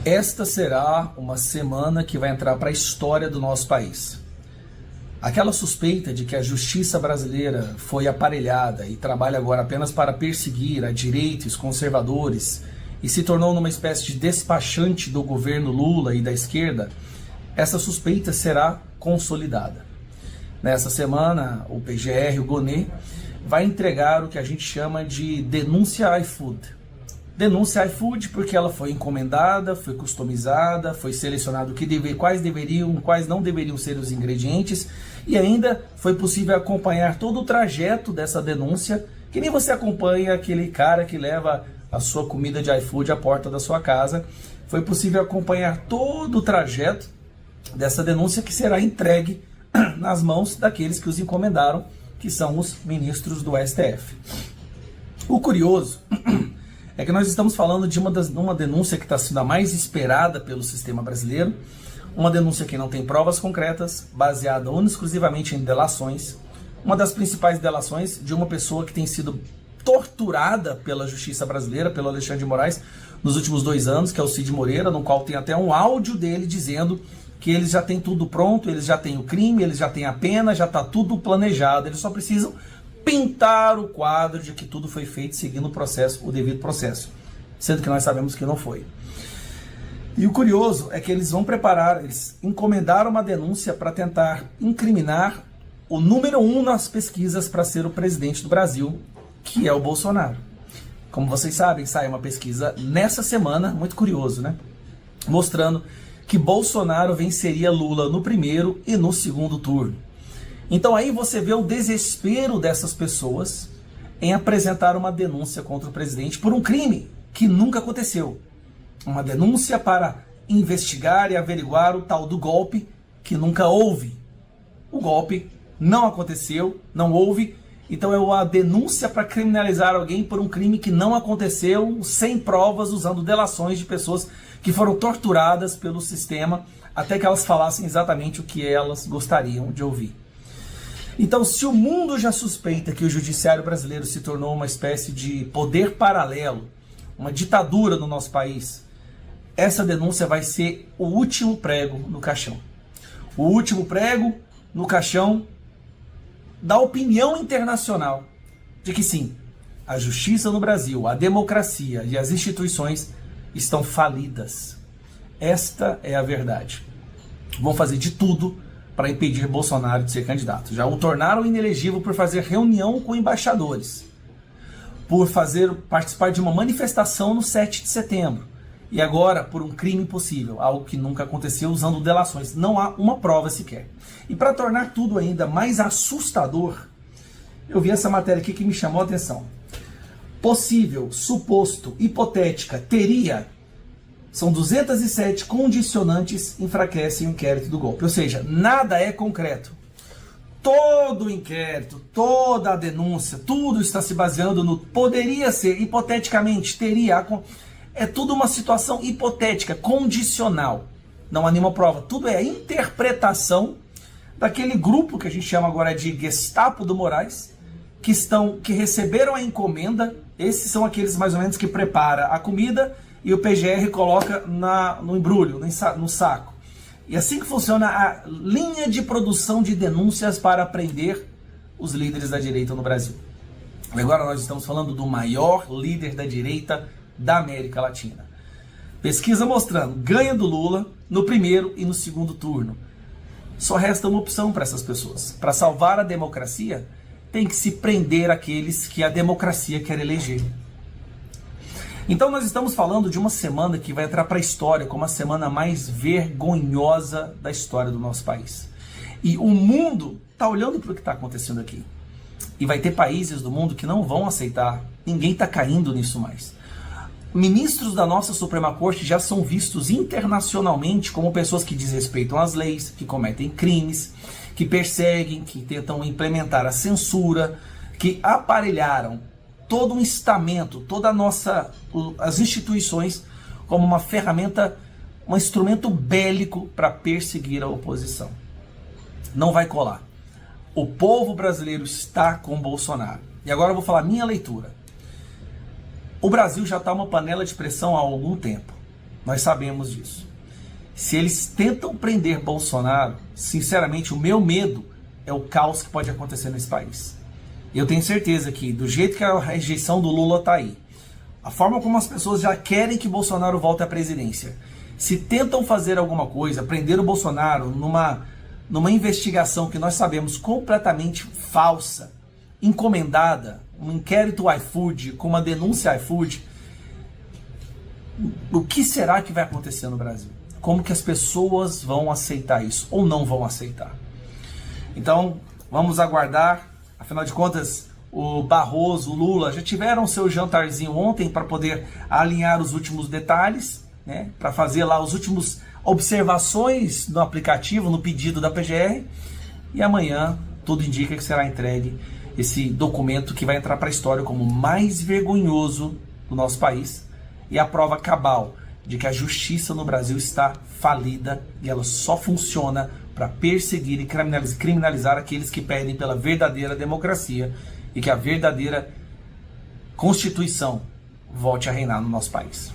Esta será uma semana que vai entrar para a história do nosso país. Aquela suspeita de que a justiça brasileira foi aparelhada e trabalha agora apenas para perseguir a direita e os conservadores e se tornou numa espécie de despachante do governo Lula e da esquerda, essa suspeita será consolidada. Nessa semana, o PGR, o Gonê, vai entregar o que a gente chama de denúncia iFood. Denúncia iFood porque ela foi encomendada, foi customizada, foi selecionado quais deveriam, quais não deveriam ser os ingredientes, e ainda foi possível acompanhar todo o trajeto dessa denúncia, que nem você acompanha aquele cara que leva a sua comida de iFood à porta da sua casa. Foi possível acompanhar todo o trajeto dessa denúncia, que será entregue nas mãos daqueles que os encomendaram, que são os ministros do STF. O curioso é que nós estamos falando de uma denúncia que está sendo a mais esperada pelo sistema brasileiro, uma denúncia que não tem provas concretas, baseada exclusivamente em delações, uma das principais delações de uma pessoa que tem sido torturada pela justiça brasileira, pelo Alexandre de Moraes, nos últimos 2 anos, que é o Cid Moreira, no qual tem até um áudio dele dizendo que eles já têm tudo pronto, eles já têm o crime, eles já têm a pena, já está tudo planejado, eles só precisam pintar o quadro de que tudo foi feito seguindo o processo, o devido processo, sendo que nós sabemos que não foi. E o curioso é que eles encomendaram uma denúncia para tentar incriminar o número 1 nas pesquisas para ser o presidente do Brasil, que é o Bolsonaro. Como vocês sabem, sai uma pesquisa nessa semana, muito curioso, né? Mostrando que Bolsonaro venceria Lula no primeiro e no segundo turno. Então aí você vê o desespero dessas pessoas em apresentar uma denúncia contra o presidente por um crime que nunca aconteceu. Uma denúncia para investigar e averiguar o tal do golpe que nunca houve. O golpe não aconteceu, não houve, então é uma denúncia para criminalizar alguém por um crime que não aconteceu, sem provas, usando delações de pessoas que foram torturadas pelo sistema até que elas falassem exatamente o que elas gostariam de ouvir. Então, se o mundo já suspeita que o judiciário brasileiro se tornou uma espécie de poder paralelo, uma ditadura no nosso país, essa denúncia vai ser o último prego no caixão. O último prego no caixão da opinião internacional de que sim, a justiça no Brasil, a democracia e as instituições estão falidas. Esta é a verdade. Vão fazer de tudo para impedir Bolsonaro de ser candidato. Já o tornaram inelegível por fazer reunião com embaixadores, por participar de uma manifestação no 7 de setembro, e agora por um crime impossível, algo que nunca aconteceu, usando delações. Não há uma prova sequer. E para tornar tudo ainda mais assustador, eu vi essa matéria aqui que me chamou a atenção. Possível, suposto, hipotética, teria... São 207 condicionantes enfraquecem o inquérito do golpe. Ou seja, nada é concreto. Todo o inquérito, toda a denúncia, tudo está se baseando no poderia ser, hipoteticamente, teria. É tudo uma situação hipotética, condicional. Não há nenhuma prova. Tudo é a interpretação daquele grupo que a gente chama agora de Gestapo do Moraes, que receberam a encomenda. Esses são aqueles mais ou menos que prepara a comida e o PGR coloca no embrulho, no saco. E assim que funciona a linha de produção de denúncias para prender os líderes da direita no Brasil. Agora nós estamos falando do maior líder da direita da América Latina. Pesquisa mostrando ganho do Lula no primeiro e no segundo turno. Só resta uma opção para essas pessoas. Para salvar a democracia, tem que se prender aqueles que a democracia quer eleger. Então nós estamos falando de uma semana que vai entrar para a história como a semana mais vergonhosa da história do nosso país. E o mundo está olhando para o que está acontecendo aqui. E vai ter países do mundo que não vão aceitar. Ninguém está caindo nisso mais. Ministros da nossa Suprema Corte já são vistos internacionalmente como pessoas que desrespeitam as leis, que cometem crimes, que perseguem, que tentam implementar a censura, que aparelharam todo um estamento, as instituições como uma ferramenta, um instrumento bélico para perseguir a oposição. Não vai colar. O povo brasileiro está com Bolsonaro. E agora eu vou falar minha leitura. O Brasil já está uma panela de pressão há algum tempo. Nós sabemos disso. Se eles tentam prender Bolsonaro, sinceramente, o meu medo é o caos que pode acontecer nesse país. Eu tenho certeza que, do jeito que a rejeição do Lula está aí, a forma como as pessoas já querem que Bolsonaro volte à presidência, se tentam fazer alguma coisa, prender o Bolsonaro numa investigação que nós sabemos completamente falsa, encomendada, um inquérito iFood, com uma denúncia iFood, o que será que vai acontecer no Brasil? Como que as pessoas vão aceitar isso ou não vão aceitar? Então, vamos aguardar. Afinal de contas, o Barroso, o Lula já tiveram seu jantarzinho ontem para poder alinhar os últimos detalhes, né? Para fazer lá os últimos observações no aplicativo, no pedido da PGR. E amanhã tudo indica que será entregue esse documento que vai entrar para a história como o mais vergonhoso do nosso país e a prova cabal de que a justiça no Brasil está falida e ela só funciona para perseguir e criminalizar aqueles que pedem pela verdadeira democracia e que a verdadeira Constituição volte a reinar no nosso país.